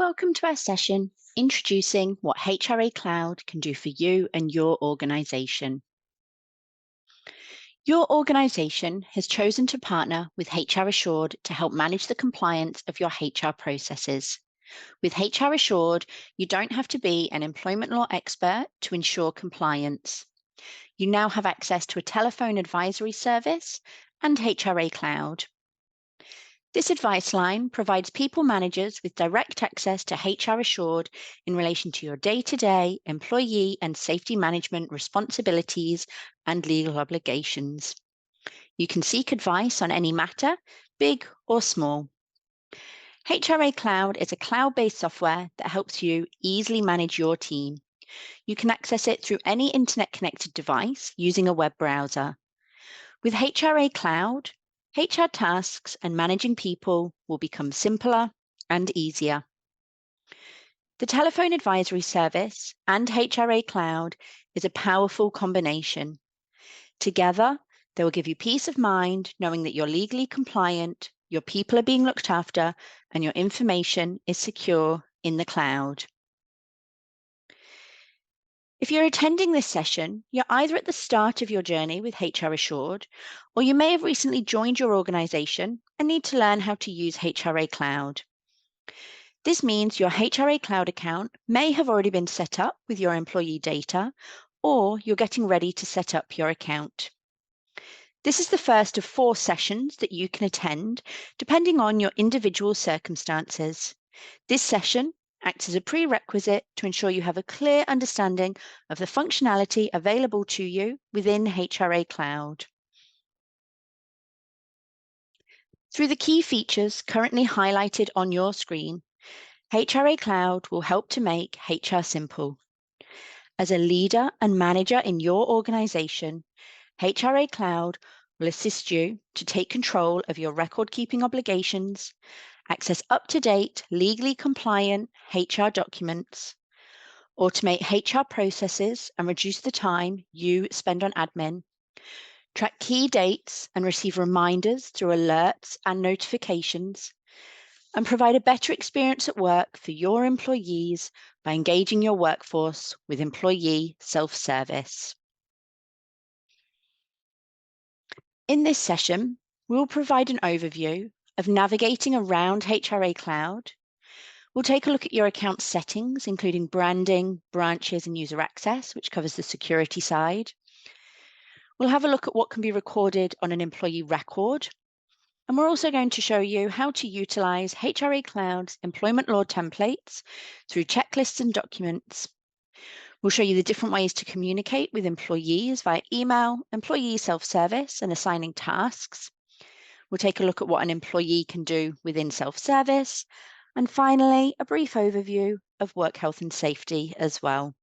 Welcome to our session introducing what HRA Cloud can do for you and your organization. Your organization has chosen to partner with HR Assured to help manage the compliance of your HR processes. With HR Assured, you don't have to be an employment law expert to ensure compliance. You now have access to a telephone advisory service and HRA Cloud. This advice line provides people managers with direct access to HR Assured in relation to your day-to-day employee and safety management responsibilities and legal obligations. You can seek advice on any matter, big or small. HRA Cloud is a cloud-based software that helps you easily manage your team. You can access it through any internet-connected device using a web browser. With HRA Cloud, HR tasks and managing people will become simpler and easier. The telephone advisory service and HRA Cloud is a powerful combination. Together, they will give you peace of mind knowing that you're legally compliant, your people are being looked after, and your information is secure in the cloud. If you're attending this session, you're either at the start of your journey with HR Assured, or you may have recently joined your organization and need to learn how to use HRA Cloud. This means your HRA Cloud account may have already been set up with your employee data, or you're getting ready to set up your account. This is the first of 4 sessions that you can attend, depending on your individual circumstances. This session acts as a prerequisite to ensure you have a clear understanding of the functionality available to you within HRA Cloud. Through the key features currently highlighted on your screen, HRA Cloud will help to make HR simple. As a leader and manager in your organization, HRA Cloud will assist you to take control of your record-keeping obligations, access up-to-date, legally compliant HR documents, automate HR processes and reduce the time you spend on admin, track key dates and receive reminders through alerts and notifications, and provide a better experience at work for your employees by engaging your workforce with employee self-service. In this session, we'll provide an overview of navigating around HRA Cloud. We'll take a look at your account settings, including branding, branches, and user access, which covers the security side. We'll have a look at what can be recorded on an employee record. And we're also going to show you how to utilize HRA Cloud's employment law templates through checklists and documents. We'll show you the different ways to communicate with employees via email, employee self-service, and assigning tasks. We'll take a look at what an employee can do within self-service. And finally, a brief overview of work health and safety as well.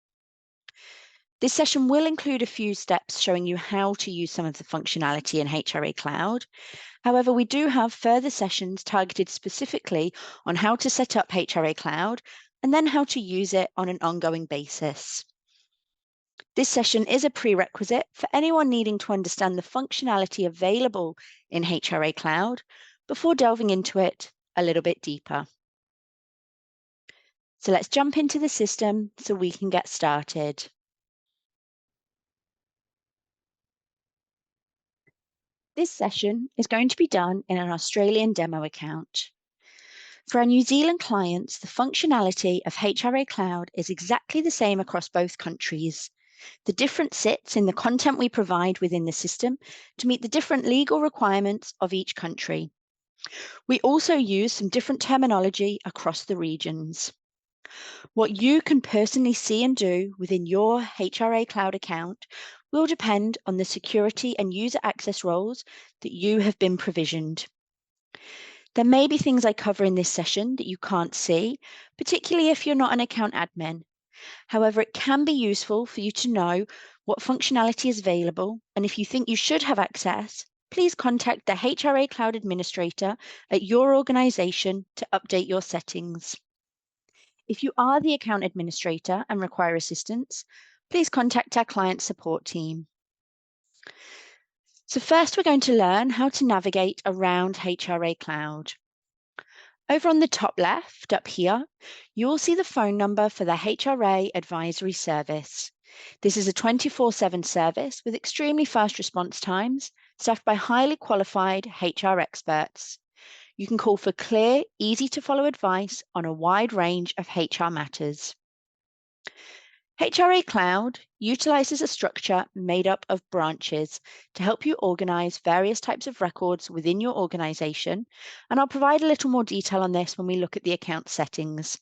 This session will include a few steps showing you how to use some of the functionality in HRA Cloud. However, we do have further sessions targeted specifically on how to set up HRA Cloud and then how to use it on an ongoing basis. This session is a prerequisite for anyone needing to understand the functionality available in HRA Cloud before delving into it a little bit deeper. So let's jump into the system so we can get started. This session is going to be done in an Australian demo account. For our New Zealand clients, the functionality of HRA Cloud is exactly the same across both countries. The difference sits in the content we provide within the system to meet the different legal requirements of each country. We also use some different terminology across the regions. What you can personally see and do within your HRA Cloud account will depend on the security and user access roles that you have been provisioned. There may be things I cover in this session that you can't see, particularly if you're not an account admin. However, it can be useful for you to know what functionality is available, and if you think you should have access, please contact the HRA Cloud administrator at your organization to update your settings. If you are the account administrator and require assistance, please contact our client support team. So first, we're going to learn how to navigate around HRA Cloud. Over on the top left, up here, you will see the phone number for the HRA Advisory Service. This is a 24/7 service with extremely fast response times, staffed by highly qualified HR experts. You can call for clear, easy to follow advice on a wide range of HR matters. HRA Cloud utilizes a structure made up of branches to help you organize various types of records within your organization, and I'll provide a little more detail on this when we look at the account settings.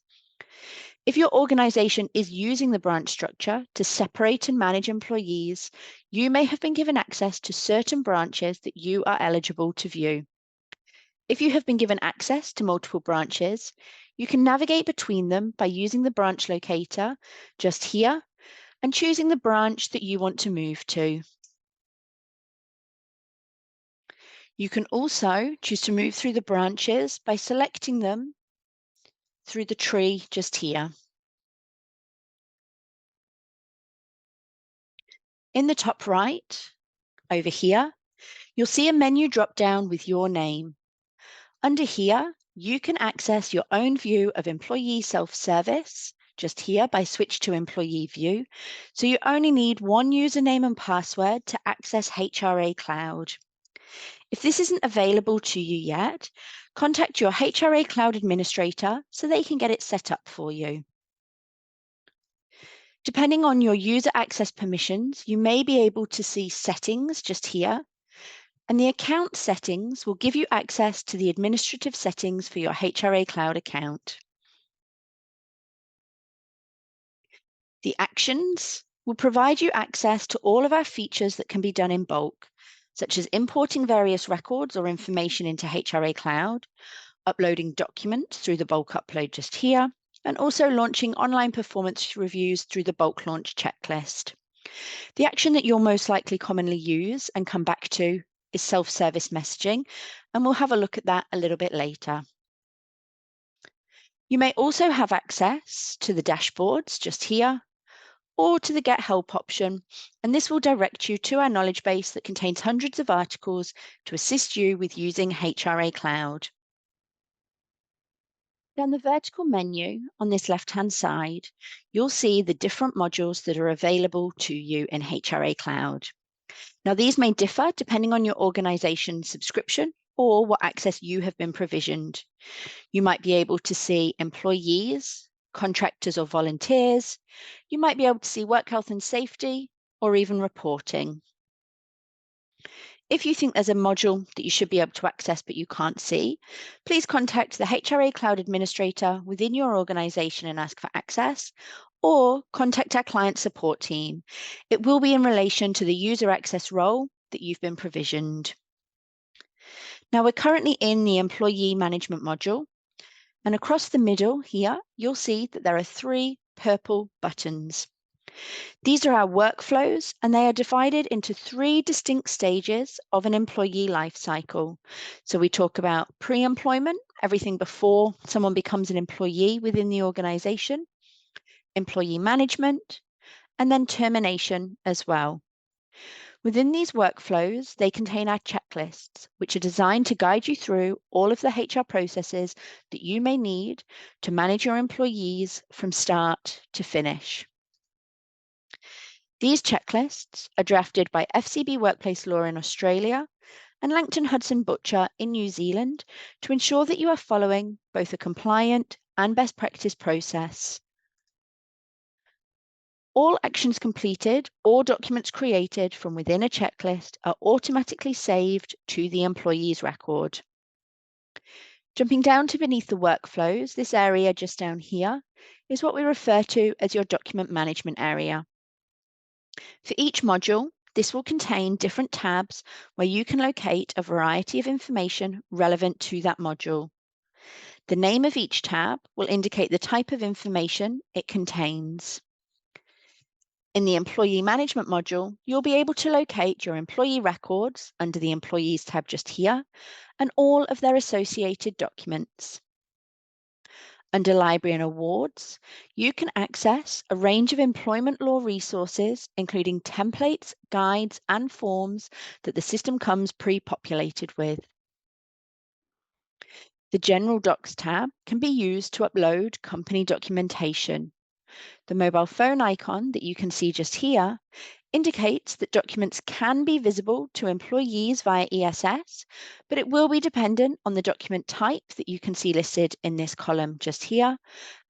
If your organization is using the branch structure to separate and manage employees, you may have been given access to certain branches that you are eligible to view. If you have been given access to multiple branches, you can navigate between them by using the branch locator just here and choosing the branch that you want to move to. You can also choose to move through the branches by selecting them through the tree just here. In the top right, over here, you'll see a menu drop down with your name. Under here, you can access your own view of employee self-service, just here by switch to employee view. So you only need one username and password to access HRA Cloud. If this isn't available to you yet, contact your HRA Cloud administrator so they can get it set up for you. Depending on your user access permissions, you may be able to see settings just here, and the account settings will give you access to the administrative settings for your HRA Cloud account. The actions will provide you access to all of our features that can be done in bulk, such as importing various records or information into HRA Cloud, uploading documents through the bulk upload just here, and also launching online performance reviews through the bulk launch checklist. The action that you'll most likely commonly use and come back to is self-service messaging, and we'll have a look at that a little bit later. You may also have access to the dashboards just here, or to the Get Help option, and this will direct you to our knowledge base that contains hundreds of articles to assist you with using HRA Cloud. Down the vertical menu on this left-hand side, you'll see the different modules that are available to you in HRA Cloud. Now, these may differ depending on your organization's subscription or what access you have been provisioned. You might be able to see employees, contractors or volunteers. You might be able to see work health and safety, or even reporting. If you think there's a module that you should be able to access but you can't see, please contact the HRA Cloud administrator within your organization and ask for access, or contact our client support team. It will be in relation to the user access role that you've been provisioned. Now, we're currently in the employee management module, and across the middle here, you'll see that there are 3 purple buttons. These are our workflows, and they are divided into 3 distinct stages of an employee life cycle. So we talk about pre-employment, everything before someone becomes an employee within the organization, employee management, and then termination as well. Within these workflows, they contain our checklists, which are designed to guide you through all of the HR processes that you may need to manage your employees from start to finish. These checklists are drafted by FCB Workplace Law in Australia and Langton Hudson Butcher in New Zealand to ensure that you are following both a compliant and best practice process. All actions completed or documents created from within a checklist are automatically saved to the employee's record. Jumping down to beneath the workflows, this area just down here is what we refer to as your document management area. For each module, this will contain different tabs where you can locate a variety of information relevant to that module. The name of each tab will indicate the type of information it contains. In the Employee Management module, you'll be able to locate your employee records under the Employees tab just here, and all of their associated documents. Under Library and Awards, you can access a range of employment law resources, including templates, guides, and forms that the system comes pre-populated with. The General Docs tab can be used to upload company documentation. The mobile phone icon that you can see just here indicates that documents can be visible to employees via ESS, but it will be dependent on the document type that you can see listed in this column just here,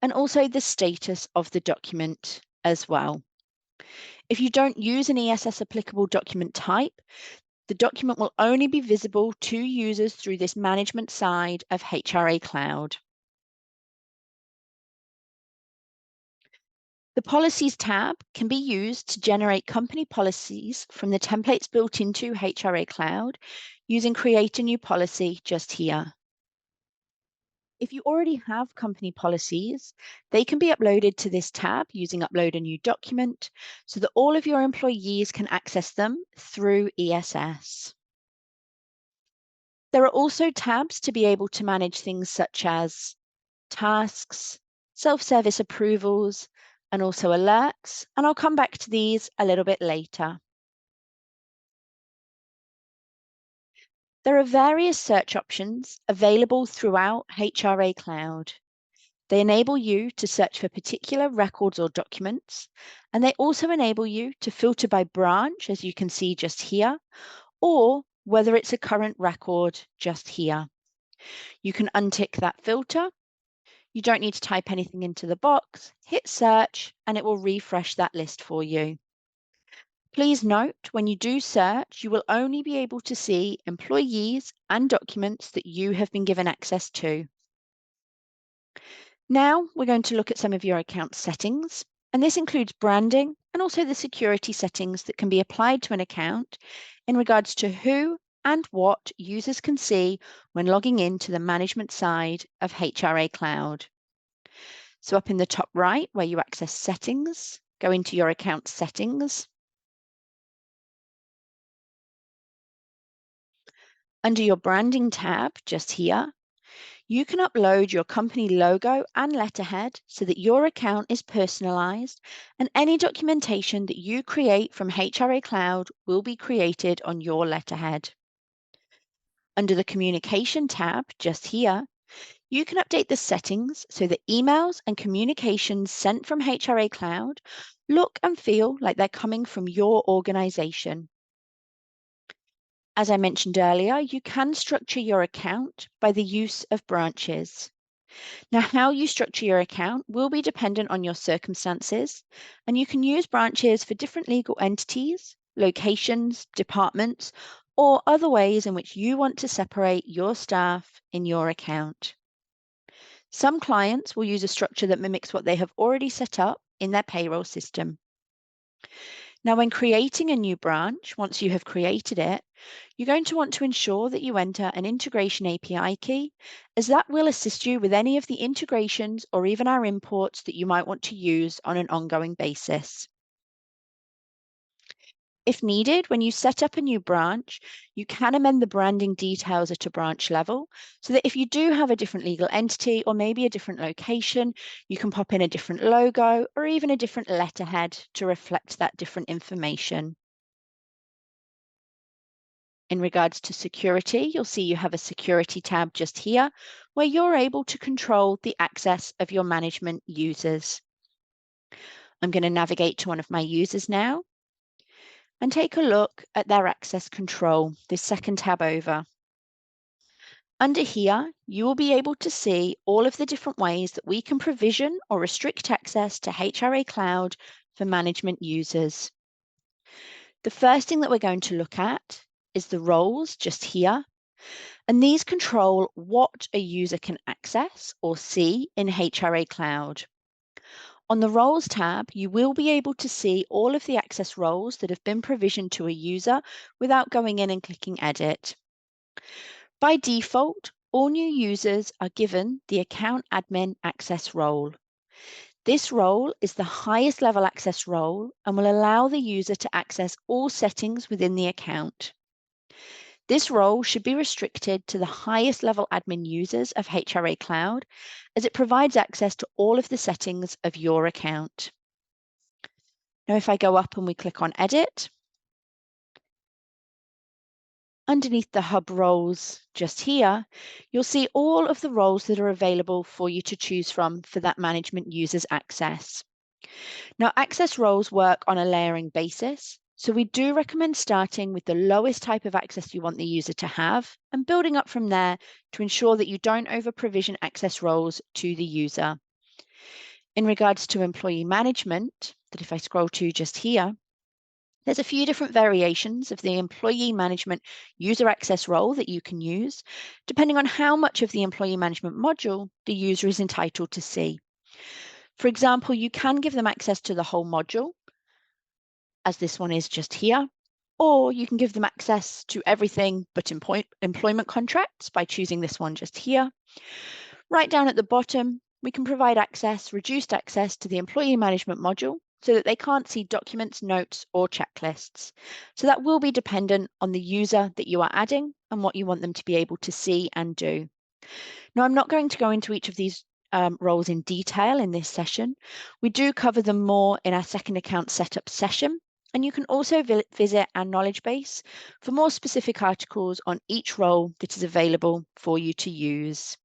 and also the status of the document as well. If you don't use an ESS applicable document type, the document will only be visible to users through this management side of HRA Cloud. The Policies tab can be used to generate company policies from the templates built into HRA Cloud using Create a New Policy just here. If you already have company policies, they can be uploaded to this tab using Upload a New Document so that all of your employees can access them through ESS. There are also tabs to be able to manage things such as tasks, self-service approvals, and also alerts, and I'll come back to these a little bit later. There are various search options available throughout HRA Cloud. They enable you to search for particular records or documents, and they also enable you to filter by branch, as you can see just here, or whether it's a current record just here. You can untick that filter. You don't need to type anything into the box, hit search, and it will refresh that list for you. Please note, when you do search, you will only be able to see employees and documents that you have been given access to. Now we're going to look at some of your account settings, and this includes branding and also the security settings that can be applied to an account in regards to who and what users can see when logging into the management side of HRA Cloud. So up in the top right, where you access settings, go into your account settings. Under your branding tab, just here, you can upload your company logo and letterhead so that your account is personalized, and any documentation that you create from HRA Cloud will be created on your letterhead. Under the communication tab, just here, you can update the settings so that emails and communications sent from HRA Cloud look and feel like they're coming from your organization. As I mentioned earlier, you can structure your account by the use of branches. Now, how you structure your account will be dependent on your circumstances, and you can use branches for different legal entities, locations, departments, or other ways in which you want to separate your staff in your account. Some clients will use a structure that mimics what they have already set up in their payroll system. Now, when creating a new branch, once you have created it, you're going to want to ensure that you enter an integration API key, as that will assist you with any of the integrations or even our imports that you might want to use on an ongoing basis. If needed, when you set up a new branch, you can amend the branding details at a branch level so that if you do have a different legal entity or maybe a different location, you can pop in a different logo or even a different letterhead to reflect that different information. In regards to security, you'll see you have a security tab just here where you're able to control the access of your management users. I'm going to navigate to one of my users now and take a look at their access control, this second tab over. Under here, you will be able to see all of the different ways that we can provision or restrict access to HRA Cloud for management users. The first thing that we're going to look at is the roles just here. And these control what a user can access or see in HRA Cloud. On the Roles tab, you will be able to see all of the access roles that have been provisioned to a user without going in and clicking Edit. By default, all new users are given the Account Admin Access role. This role is the highest level access role and will allow the user to access all settings within the account. This role should be restricted to the highest level admin users of HRA Cloud, as it provides access to all of the settings of your account. Now, if I go up and we click on Edit, underneath the hub roles just here, you'll see all of the roles that are available for you to choose from for that management user's access. Now, access roles work on a layering basis, so we do recommend starting with the lowest type of access you want the user to have and building up from there to ensure that you don't over-provision access roles to the user. In regards to employee management, that if I scroll to just here, there's a few different variations of the employee management user access role that you can use, depending on how much of the employee management module the user is entitled to see. For example, you can give them access to the whole module, as this one is just here, or you can give them access to everything but employment contracts by choosing this one just here. Right down at the bottom, we can provide reduced access to the employee management module so that they can't see documents, notes, or checklists. So that will be dependent on the user that you are adding and what you want them to be able to see and do. Now, I'm not going to go into each of these roles in detail in this session. We do cover them more in our second account setup session, and you can also visit our knowledge base for more specific articles on each role that is available for you to use.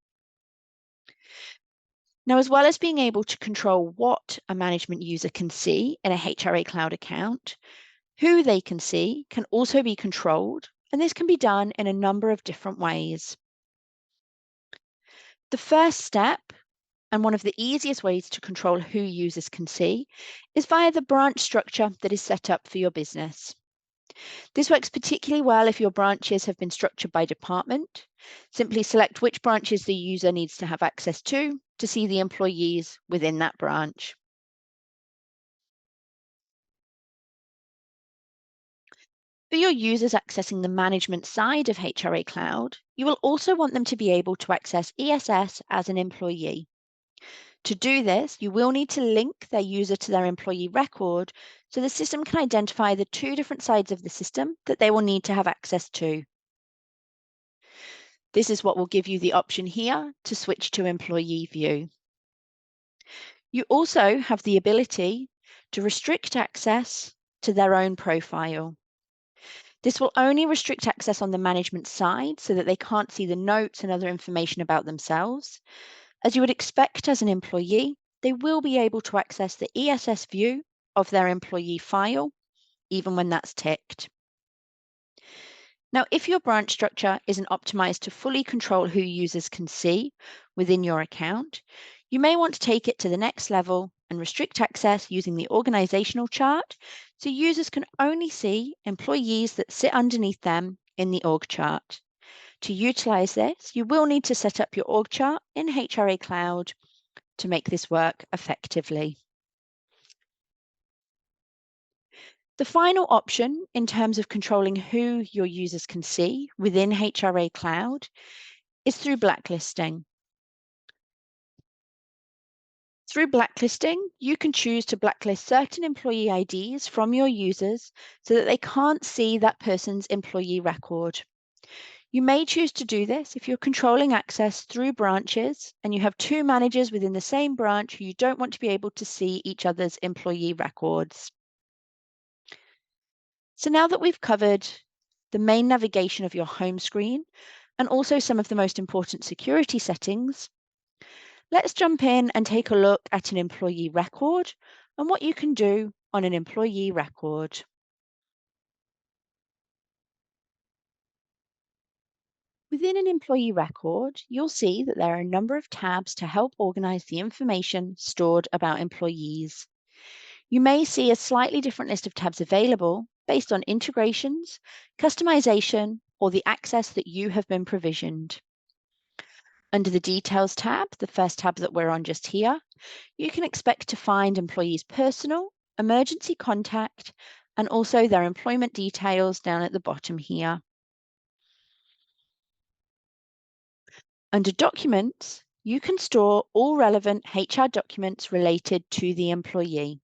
Now, as well as being able to control what a management user can see in a HRA Cloud account, who they can see can also be controlled, and this can be done in a number of different ways. The first step, and one of the easiest ways to control who users can see, is via the branch structure that is set up for your business. This works particularly well if your branches have been structured by department. Simply select which branches the user needs to have access to see the employees within that branch. For your users accessing the management side of HRA Cloud, you will also want them to be able to access ESS as an employee. To do this, you will need to link their user to their employee record so the system can identify the two different sides of the system that they will need to have access to. This is what will give you the option here to switch to employee view. You also have the ability to restrict access to their own profile. This will only restrict access on the management side so that they can't see the notes and other information about themselves. As you would expect as an employee, they will be able to access the ESS view of their employee file, even when that's ticked. Now, if your branch structure isn't optimized to fully control who users can see within your account, you may want to take it to the next level and restrict access using the organizational chart so users can only see employees that sit underneath them in the org chart. To utilize this, you will need to set up your org chart in HRA Cloud to make this work effectively. The final option in terms of controlling who your users can see within HRA Cloud is through blacklisting. Through blacklisting, you can choose to blacklist certain employee IDs from your users so that they can't see that person's employee record. You may choose to do this if you're controlling access through branches and you have two managers within the same branch who you don't want to be able to see each other's employee records. So now that we've covered the main navigation of your home screen and also some of the most important security settings, let's jump in and take a look at an employee record and what you can do on an employee record. Within an employee record, you'll see that there are a number of tabs to help organize the information stored about employees. You may see a slightly different list of tabs available based on integrations, customization, or the access that you have been provisioned. Under the Details tab, the first tab that we're on just here, you can expect to find employees' personal, emergency contact, and also their employment details down at the bottom here. Under Documents, you can store all relevant HR documents related to the employee.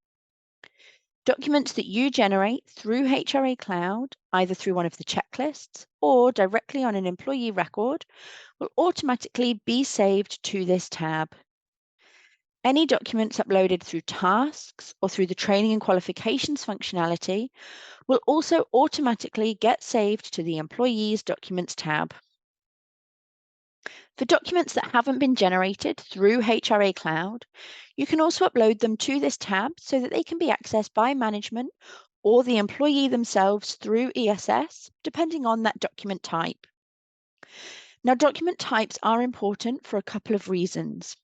Documents that you generate through HRA Cloud, either through one of the checklists or directly on an employee record, will automatically be saved to this tab. Any documents uploaded through tasks or through the training and qualifications functionality will also automatically get saved to the Employees Documents tab. For documents that haven't been generated through HRA Cloud, you can also upload them to this tab so that they can be accessed by management or the employee themselves through ESS, depending on that document type. Now, document types are important for a couple of reasons.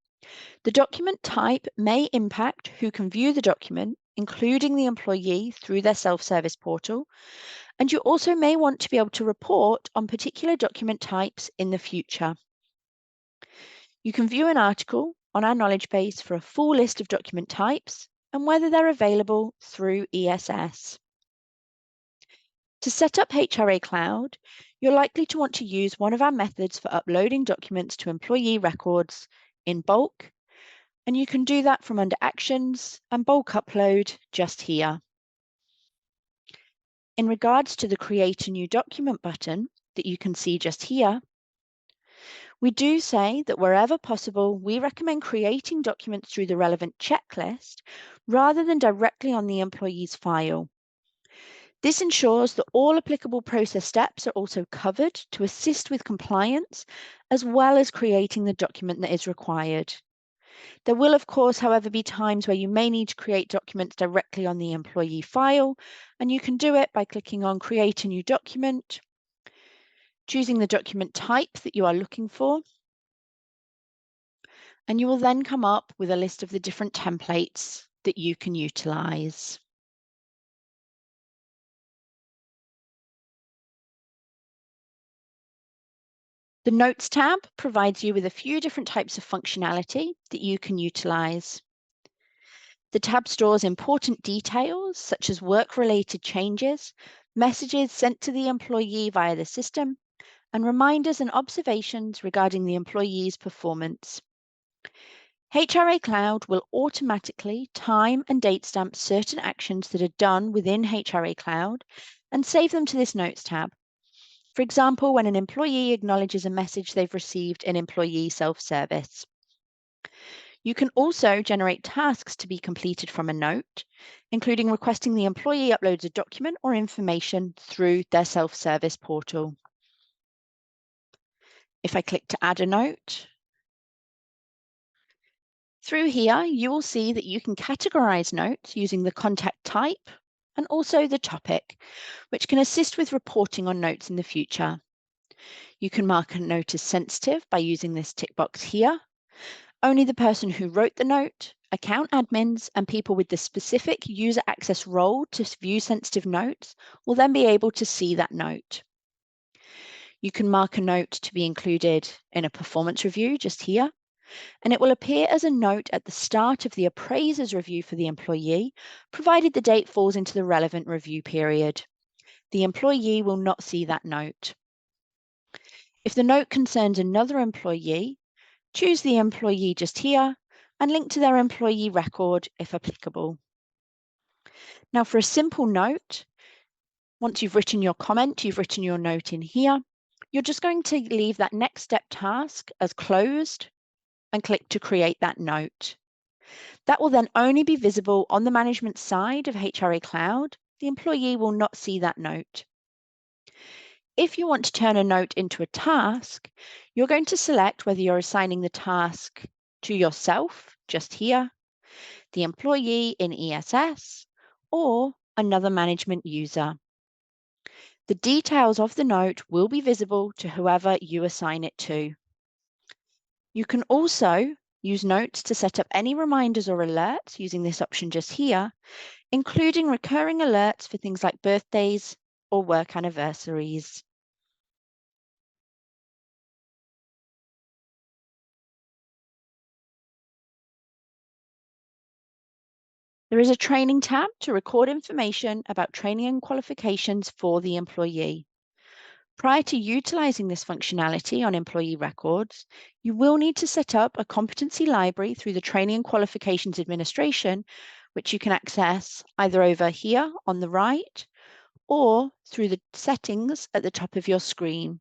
The document type may impact who can view the document, including the employee through their self-service portal, and you also may want to be able to report on particular document types in the future. You can view an article on our knowledge base for a full list of document types and whether they're available through ESS. To set up HRA Cloud, you're likely to want to use one of our methods for uploading documents to employee records in bulk, and you can do that from under Actions and Bulk Upload just here. In regards to the Create a New Document button that you can see just here, we do say that wherever possible, we recommend creating documents through the relevant checklist rather than directly on the employee's file. This ensures that all applicable process steps are also covered to assist with compliance, as well as creating the document that is required. There will, of course, however, be times where you may need to create documents directly on the employee file, and you can do it by clicking on Create a New Document, choosing the document type that you are looking for, and you will then come up with a list of the different templates that you can utilize. The Notes tab provides you with a few different types of functionality that you can utilize. The tab stores important details such as work-related changes, messages sent to the employee via the system, and reminders and observations regarding the employee's performance. HRA Cloud will automatically time and date stamp certain actions that are done within HRA Cloud and save them to this Notes tab. For example, when an employee acknowledges a message they've received in employee self-service. You can also generate tasks to be completed from a note, including requesting the employee uploads a document or information through their self-service portal. If I click to add a note, through here, you will see that you can categorize notes using the contact type and also the topic, which can assist with reporting on notes in the future. You can mark a note as sensitive by using this tick box here. Only the person who wrote the note, account admins, and people with the specific user access role to view sensitive notes will then be able to see that note. You can mark a note to be included in a performance review just here, and it will appear as a note at the start of the appraiser's review for the employee, provided the date falls into the relevant review period. The employee will not see that note. If the note concerns another employee, choose the employee just here and link to their employee record if applicable. Now, for a simple note, once you've written your comment, you've written your note in here, you're just going to leave that next step task as closed and click to create that note. That will then only be visible on the management side of HRA Cloud. The employee will not see that note. If you want to turn a note into a task, you're going to select whether you're assigning the task to yourself, just here, the employee in ESS, or another management user. The details of the note will be visible to whoever you assign it to. You can also use notes to set up any reminders or alerts using this option just here, including recurring alerts for things like birthdays or work anniversaries. There is a training tab to record information about training and qualifications for the employee. Prior to utilizing this functionality on employee records, you will need to set up a competency library through the Training and Qualifications Administration, which you can access either over here on the right or through the settings at the top of your screen.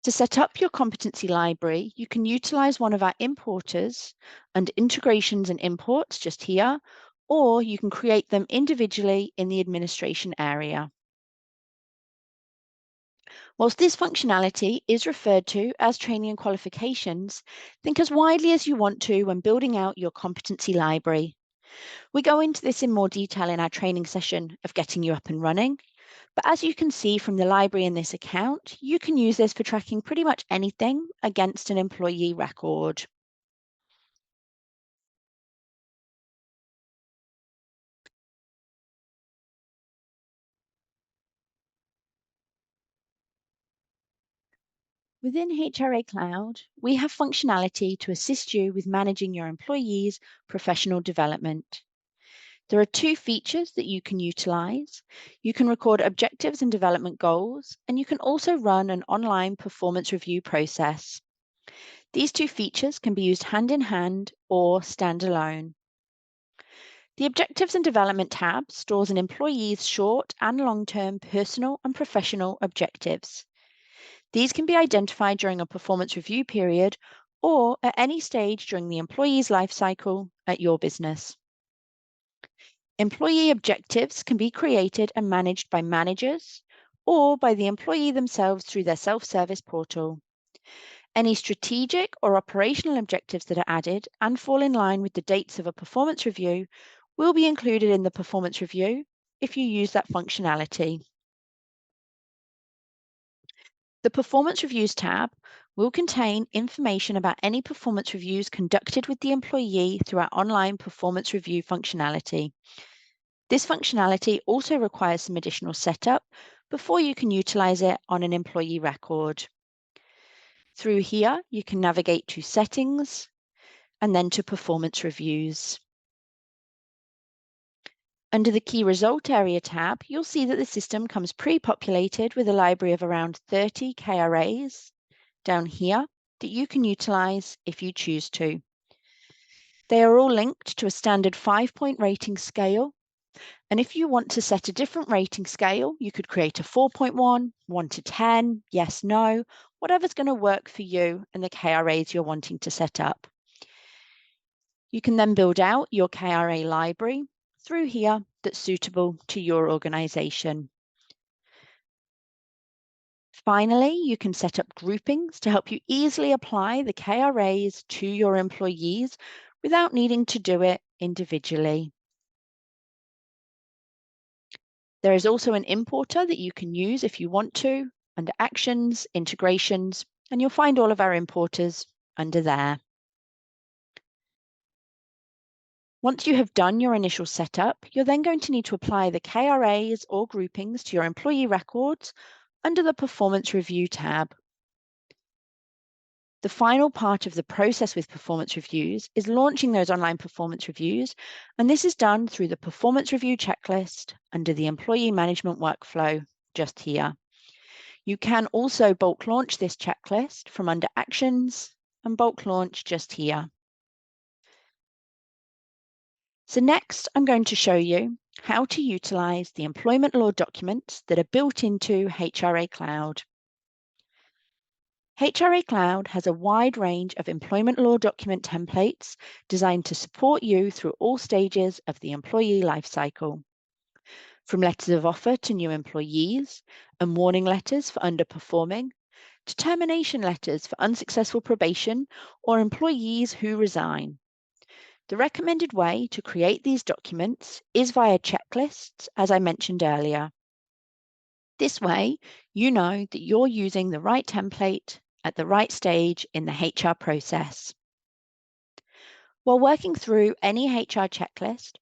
To set up your competency library, you can utilize one of our importers under integrations and imports just here, or you can create them individually in the administration area. Whilst this functionality is referred to as training and qualifications, think as widely as you want to when building out your competency library. We go into this in more detail in our training session of getting you up and running. But as you can see from the library in this account, you can use this for tracking pretty much anything against an employee record. Within HRA Cloud, we have functionality to assist you with managing your employees' professional development. There are two features that you can utilize. You can record objectives and development goals, and you can also run an online performance review process. These two features can be used hand in hand or standalone. The Objectives and Development tab stores an employee's short and long-term personal and professional objectives. These can be identified during a performance review period or at any stage during the employee's life cycle at your business. Employee objectives can be created and managed by managers or by the employee themselves through their self-service portal. Any strategic or operational objectives that are added and fall in line with the dates of a performance review will be included in the performance review if you use that functionality. The Performance Reviews tab will contain information about any performance reviews conducted with the employee through our online performance review functionality. This functionality also requires some additional setup before you can utilize it on an employee record. Through here, you can navigate to Settings and then to Performance Reviews. Under the Key Result Area tab, you'll see that the system comes pre-populated with a library of around 30 KRAs down here that you can utilize if you choose to. They are all linked to a standard 5-point rating scale. And if you want to set a different rating scale, you could create a 4.1, 1 to 10, yes, no, whatever's going to work for you and the KRAs you're wanting to set up. You can then build out your KRA library through here that's suitable to your organization. Finally, you can set up groupings to help you easily apply the KRAs to your employees without needing to do it individually. There is also an importer that you can use if you want to under Actions, Integrations, and you'll find all of our importers under there. Once you have done your initial setup, you're then going to need to apply the KRAs or groupings to your employee records under the Performance Review tab. The final part of the process with performance reviews is launching those online performance reviews, and this is done through the Performance Review checklist under the Employee Management Workflow just here. You can also bulk launch this checklist from under Actions and bulk launch just here. So next, I'm going to show you how to utilize the employment law documents that are built into HRA Cloud. HRA Cloud has a wide range of employment law document templates designed to support you through all stages of the employee lifecycle. From letters of offer to new employees and warning letters for underperforming, to termination letters for unsuccessful probation or employees who resign. The recommended way to create these documents is via checklists, as I mentioned earlier. This way, you know that you're using the right template at the right stage in the HR process. While working through any HR checklist,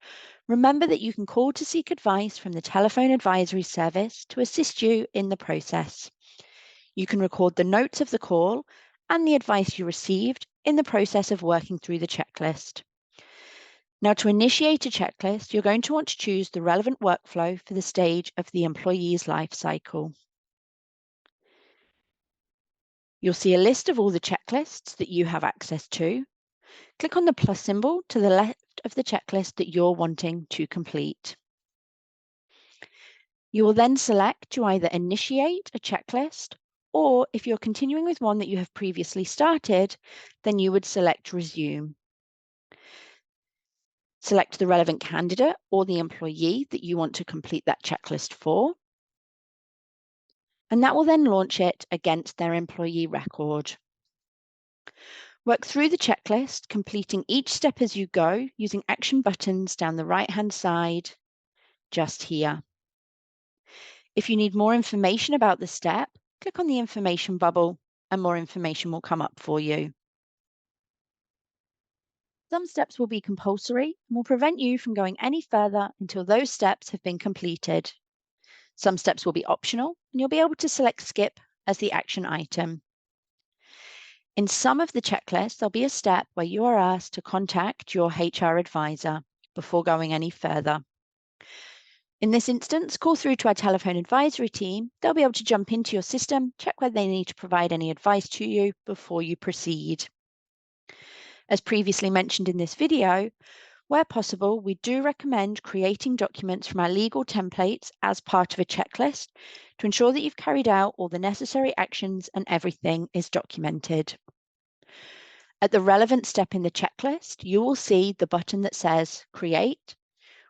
remember that you can call to seek advice from the telephone advisory service to assist you in the process. You can record the notes of the call and the advice you received in the process of working through the checklist. Now, to initiate a checklist, you're going to want to choose the relevant workflow for the stage of the employee's life cycle. You'll see a list of all the checklists that you have access to. Click on the plus symbol to the left of the checklist that you're wanting to complete. You will then select to either initiate a checklist or if you're continuing with one that you have previously started, then you would select Resume. Select the relevant candidate or the employee that you want to complete that checklist for, and that will then launch it against their employee record. Work through the checklist, completing each step as you go using action buttons down the right-hand side, just here. If you need more information about the step, click on the information bubble and more information will come up for you. Some steps will be compulsory and will prevent you from going any further until those steps have been completed. Some steps will be optional and you'll be able to select skip as the action item. In some of the checklists, there'll be a step where you are asked to contact your HR advisor before going any further. In this instance, call through to our telephone advisory team. They'll be able to jump into your system, check whether they need to provide any advice to you before you proceed. As previously mentioned in this video, where possible, we do recommend creating documents from our legal templates as part of a checklist to ensure that you've carried out all the necessary actions and everything is documented. At the relevant step in the checklist, you will see the button that says Create,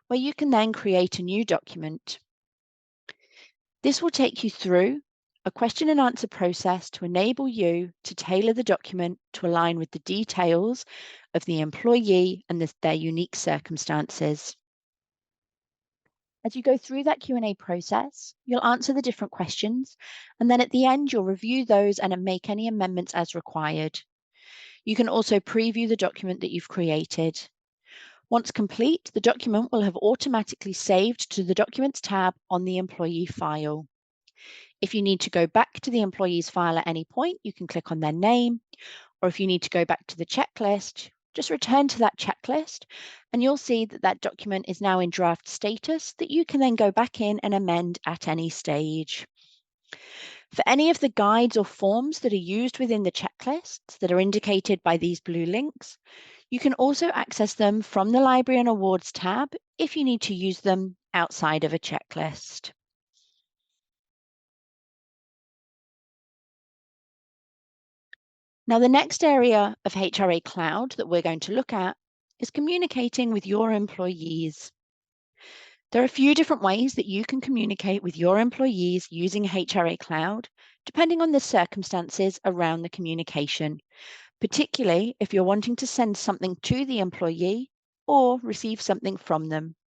where you can then create a new document. This will take you through a question and answer process to enable you to tailor the document to align with the details of the employee and their unique circumstances. As you go through that Q&A process, you'll answer the different questions, and then at the end, you'll review those and make any amendments as required. You can also preview the document that you've created. Once complete, the document will have automatically saved to the Documents tab on the employee file. If you need to go back to the employee's file at any point, you can click on their name, or if you need to go back to the checklist, just return to that checklist, and you'll see that that document is now in draft status that you can then go back in and amend at any stage. For any of the guides or forms that are used within the checklists that are indicated by these blue links, you can also access them from the Library and Awards tab if you need to use them outside of a checklist. Now, the next area of HRA Cloud that we're going to look at is communicating with your employees. There are a few different ways that you can communicate with your employees using HRA Cloud, depending on the circumstances around the communication, particularly if you're wanting to send something to the employee or receive something from them.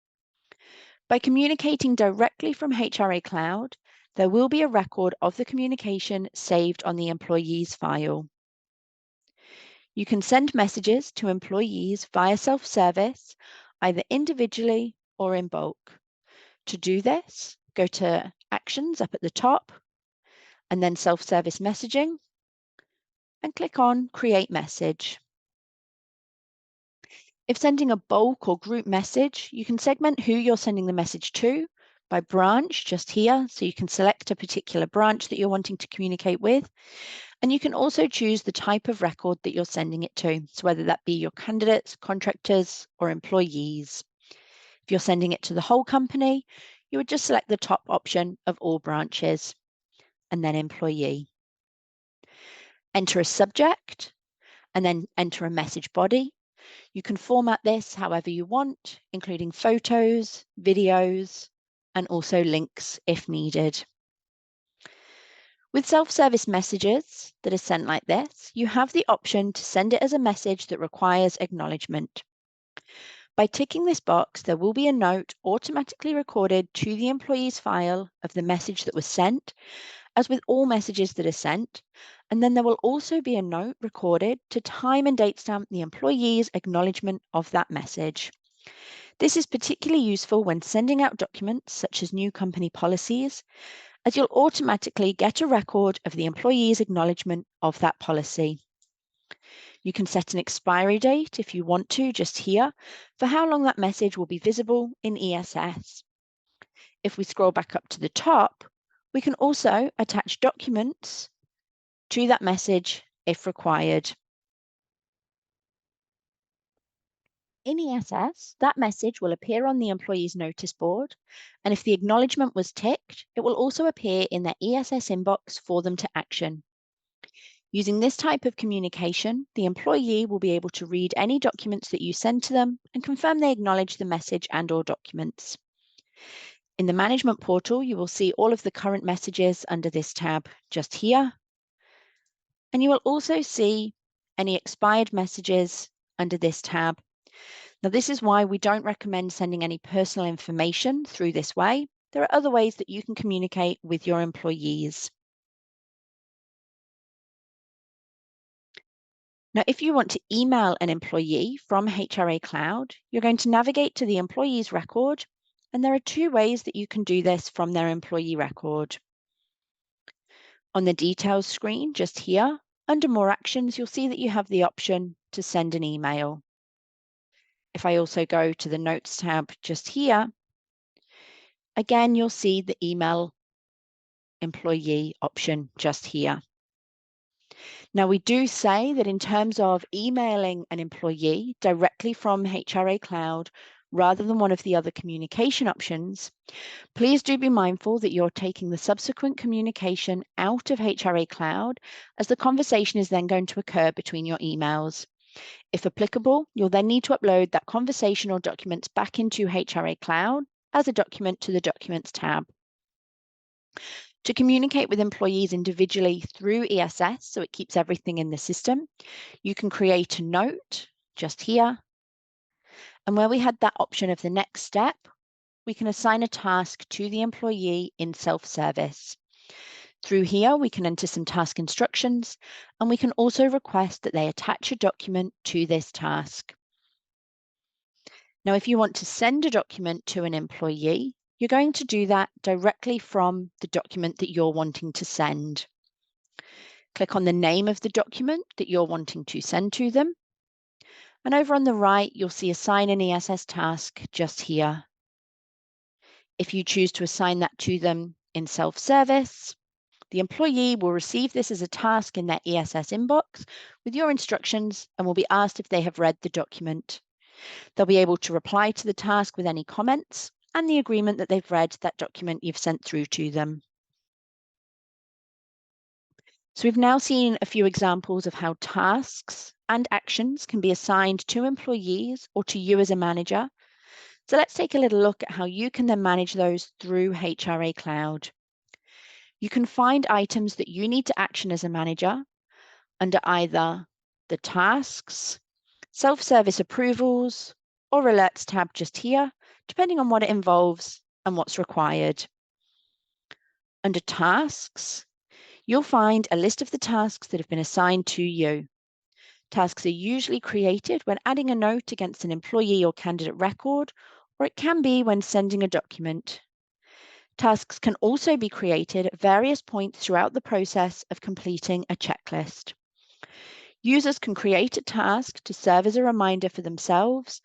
By communicating directly from HRA Cloud, there will be a record of the communication saved on the employee's file. You can send messages to employees via self-service, either individually or in bulk. To do this, go to Actions up at the top, and then Self-Service Messaging, and click on Create Message. If sending a bulk or group message, you can segment who you're sending the message to by branch, just here, so you can select a particular branch that you're wanting to communicate with. And you can also choose the type of record that you're sending it to, so whether that be your candidates, contractors, or employees. If you're sending it to the whole company, you would just select the top option of all branches, and then employee. Enter a subject, and then enter a message body. You can format this however you want, including photos, videos, and also links if needed. With self-service messages that are sent like this, you have the option to send it as a message that requires acknowledgement. By ticking this box, there will be a note automatically recorded to the employee's file of the message that was sent, as with all messages that are sent, and then there will also be a note recorded to time and date stamp the employee's acknowledgement of that message. This is particularly useful when sending out documents such as new company policies, as you'll automatically get a record of the employee's acknowledgement of that policy. You can set an expiry date if you want to, just here, for how long that message will be visible in ESS. If we scroll back up to the top, we can also attach documents to that message if required. In ESS, that message will appear on the employee's notice board, and if the acknowledgement was ticked, it will also appear in their ESS inbox for them to action. Using this type of communication, the employee will be able to read any documents that you send to them and confirm they acknowledge the message and/or documents. In the management portal, you will see all of the current messages under this tab just here. And you will also see any expired messages under this tab. Now, this is why we don't recommend sending any personal information through this way. There are other ways that you can communicate with your employees. Now, if you want to email an employee from HRA Cloud, you're going to navigate to the employee's record, and there are two ways that you can do this from their employee record. On the details screen, just here, under More Actions, you'll see that you have the option to send an email. If I also go to the Notes tab just here, again, you'll see the email employee option just here. Now, we do say that in terms of emailing an employee directly from HRA Cloud, rather than one of the other communication options, please do be mindful that you're taking the subsequent communication out of HRA Cloud, as the conversation is then going to occur between your emails. If applicable, you'll then need to upload that conversation or documents back into HRA Cloud as a document to the Documents tab. To communicate with employees individually through ESS, so it keeps everything in the system, you can create a note just here. And where we had that option of the next step, we can assign a task to the employee in self-service. Through here, we can enter some task instructions, and we can also request that they attach a document to this task. Now, if you want to send a document to an employee, you're going to do that directly from the document that you're wanting to send. Click on the name of the document that you're wanting to send to them. And over on the right, you'll see Assign an ESS task just here. If you choose to assign that to them in self-service, the employee will receive this as a task in their ESS inbox with your instructions and will be asked if they have read the document. They'll be able to reply to the task with any comments and the agreement that they've read that document you've sent through to them. So we've now seen a few examples of how tasks and actions can be assigned to employees or to you as a manager. So let's take a little look at how you can then manage those through HRA Cloud. You can find items that you need to action as a manager under either the Tasks, Self-Service Approvals, or Alerts tab just here, depending on what it involves and what's required. Under Tasks, you'll find a list of the tasks that have been assigned to you. Tasks are usually created when adding a note against an employee or candidate record, or it can be when sending a document. Tasks can also be created at various points throughout the process of completing a checklist. Users can create a task to serve as a reminder for themselves,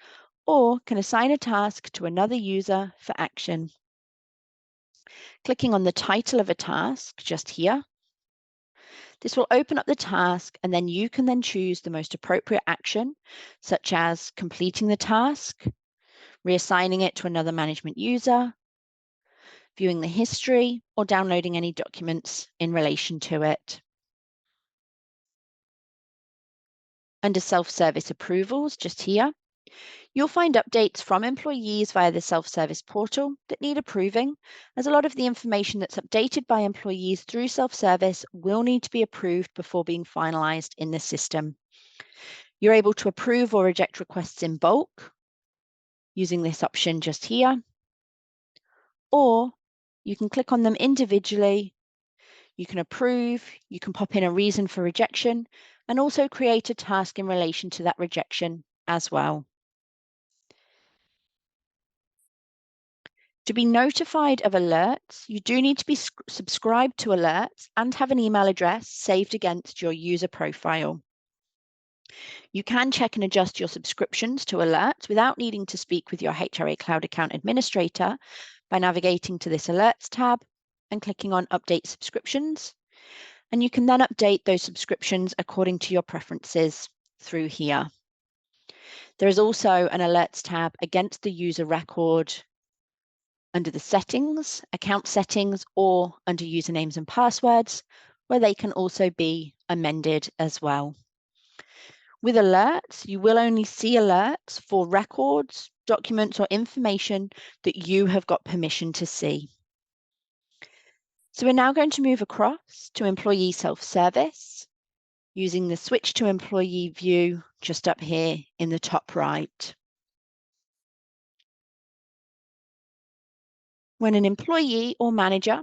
or can assign a task to another user for action. Clicking on the title of a task just here, this will open up the task, and then you can choose the most appropriate action, such as completing the task, reassigning it to another management user, viewing the history, or downloading any documents in relation to it. Under self-service approvals, just here, you'll find updates from employees via the self-service portal that need approving, as a lot of the information that's updated by employees through self-service will need to be approved before being finalized in the system. You're able to approve or reject requests in bulk using this option just here, or you can click on them individually. You can approve, you can pop in a reason for rejection, and also create a task in relation to that rejection as well. To be notified of alerts, you do need to be subscribed to alerts and have an email address saved against your user profile. You can check and adjust your subscriptions to alerts without needing to speak with your HRA Cloud account administrator by navigating to this Alerts tab and clicking on Update Subscriptions. And you can then update those subscriptions according to your preferences through here. There is also an alerts tab against the user record under the settings, account settings, or under usernames and passwords, where they can also be amended as well. With alerts, you will only see alerts for records, documents, or information that you have got permission to see. So we're now going to move across to employee self-service using the switch to employee view just up here in the top right. When an employee or manager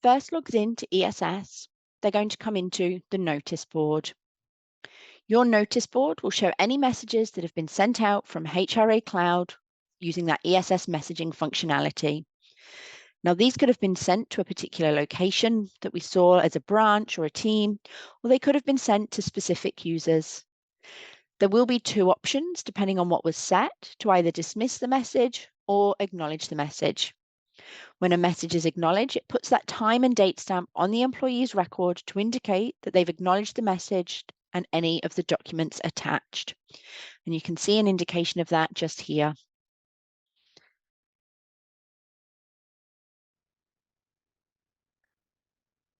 first logs into ESS, they're going to come into the notice board. Your notice board will show any messages that have been sent out from HRA Cloud using that ESS messaging functionality. Now, these could have been sent to a particular location that we saw as a branch or a team, or they could have been sent to specific users. There will be two options depending on what was set to either dismiss the message or acknowledge the message. When a message is acknowledged, it puts that time and date stamp on the employee's record to indicate that they've acknowledged the message and any of the documents attached. And you can see an indication of that just here.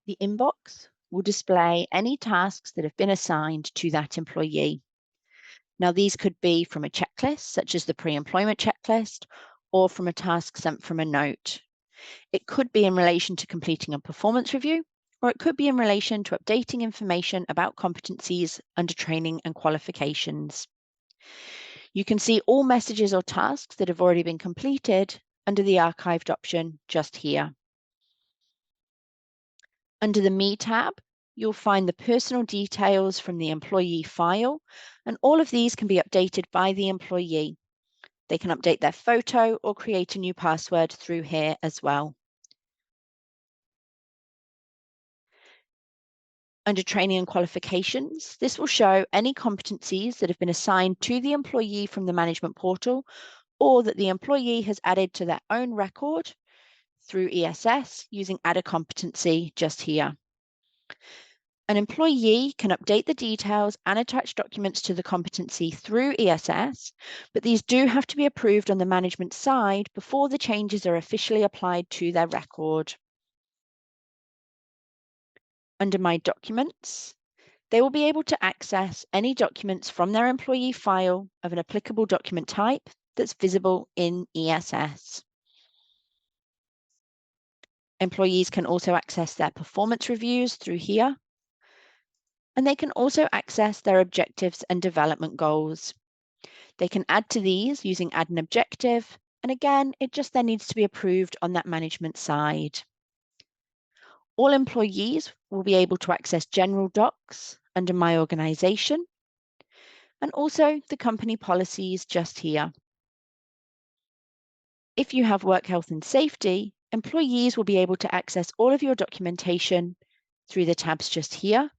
The inbox will display any tasks that have been assigned to that employee. Now, these could be from a checklist, such as the pre-employment checklist, or from a task sent from a note. It could be in relation to completing a performance review, or it could be in relation to updating information about competencies under training and qualifications. You can see all messages or tasks that have already been completed under the archived option just here. Under the Me tab, you'll find the personal details from the employee file, and all of these can be updated by the employee. They can update their photo or create a new password through here as well. Under training and qualifications, this will show any competencies that have been assigned to the employee from the management portal or that the employee has added to their own record through ESS using Add a Competency just here. An employee can update the details and attach documents to the competency through ESS, but these do have to be approved on the management side before the changes are officially applied to their record. Under My Documents, they will be able to access any documents from their employee file of an applicable document type that's visible in ESS. Employees can also access their performance reviews through here, and they can also access their objectives and development goals. They can add to these using Add an Objective, and again, it just then needs to be approved on that management side. All employees will be able to access General Docs under My Organisation, and also the company policies just here. If you have work health and safety, employees will be able to access all of your documentation through the tabs just here,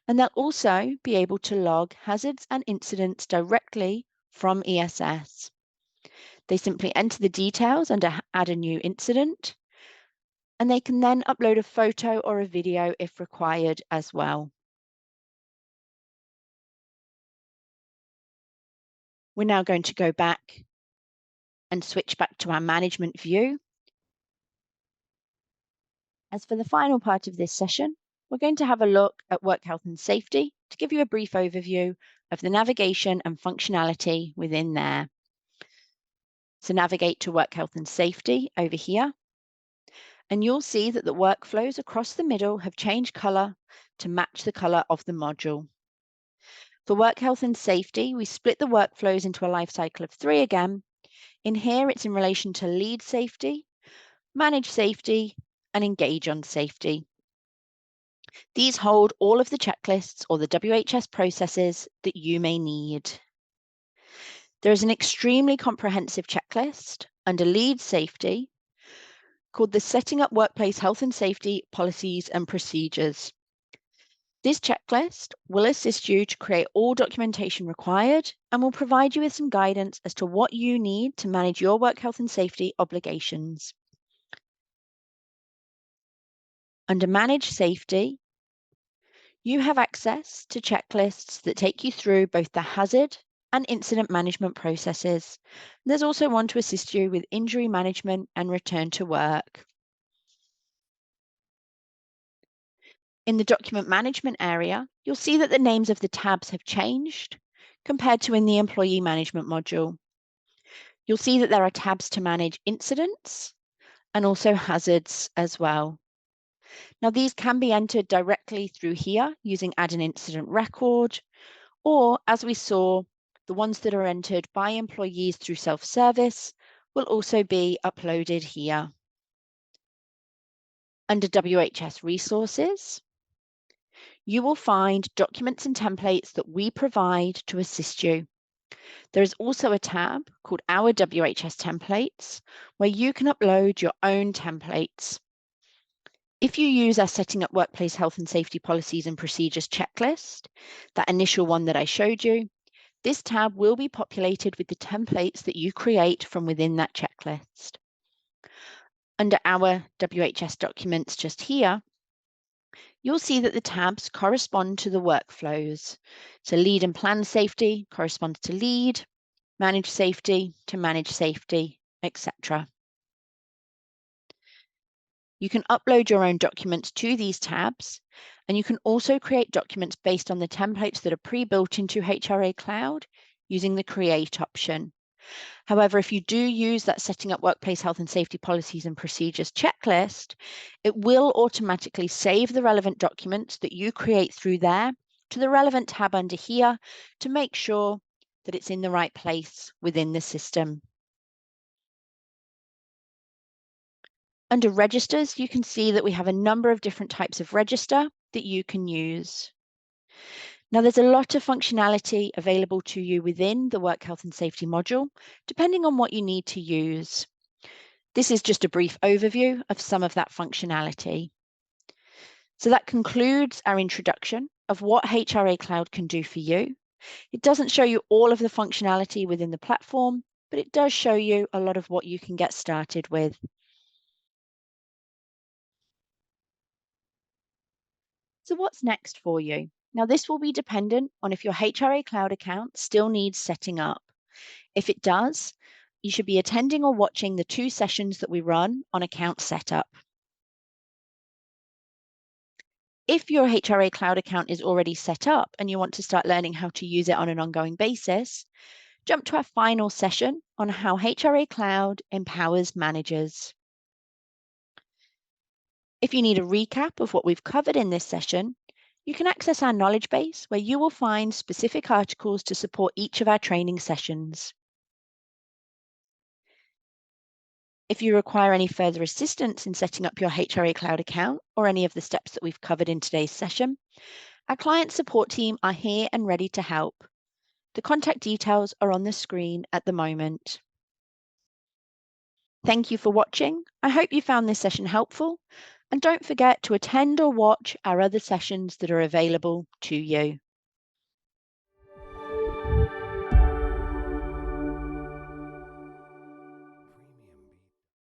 and they'll also be able to log hazards and incidents directly from ESS. They simply enter the details under Add a New Incident, and they can then upload a photo or a video if required as well. We're now going to go back and switch back to our management view. As for the final part of this session, we're going to have a look at work health and safety to give you a brief overview of the navigation and functionality within there. So navigate to work health and safety over here, and you'll see that the workflows across the middle have changed color to match the color of the module. For work health and safety, we split the workflows into a life cycle of 3 again. In here, it's in relation to lead safety, manage safety, and engage on safety. These hold all of the checklists or the WHS processes that you may need. There is an extremely comprehensive checklist under lead safety called the Setting Up Workplace Health and Safety Policies and Procedures. This checklist will assist you to create all documentation required and will provide you with some guidance as to what you need to manage your work health and safety obligations. Under Manage Safety, you have access to checklists that take you through both the hazard and incident management processes. There's also one to assist you with injury management and return to work. In the document management area, you'll see that the names of the tabs have changed compared to in the employee management module. You'll see that there are tabs to manage incidents and also hazards as well. Now, these can be entered directly through here using Add an Incident Record, or as we saw, the ones that are entered by employees through self-service will also be uploaded here. Under WHS Resources, you will find documents and templates that we provide to assist you. There is also a tab called Our WHS Templates, where you can upload your own templates. If you use our Setting Up Workplace Health and Safety Policies and Procedures checklist, that initial one that I showed you, this tab will be populated with the templates that you create from within that checklist. Under Our WHS Documents just here, you'll see that the tabs correspond to the workflows. So lead and plan safety corresponds to lead, manage safety to manage safety, etc. You can upload your own documents to these tabs, and you can also create documents based on the templates that are pre-built into HRA Cloud using the Create option. However, if you do use that Setting Up Workplace Health and Safety Policies and Procedures checklist, it will automatically save the relevant documents that you create through there to the relevant tab under here to make sure that it's in the right place within the system. Under registers, you can see that we have a number of different types of register that you can use. Now, there's a lot of functionality available to you within the Work Health and Safety module, depending on what you need to use. This is just a brief overview of some of that functionality. So that concludes our introduction of what HRA Cloud can do for you. It doesn't show you all of the functionality within the platform, but it does show you a lot of what you can get started with. So what's next for you? Now, this will be dependent on if your HRA Cloud account still needs setting up. If it does, you should be attending or watching the 2 sessions that we run on account setup. If your HRA Cloud account is already set up and you want to start learning how to use it on an ongoing basis, jump to our final session on how HRA Cloud empowers managers. If you need a recap of what we've covered in this session, you can access our knowledge base where you will find specific articles to support each of our training sessions. If you require any further assistance in setting up your HRA Cloud account or any of the steps that we've covered in today's session, our client support team are here and ready to help. The contact details are on the screen at the moment. Thank you for watching. I hope you found this session helpful, and don't forget to attend or watch our other sessions that are available to you.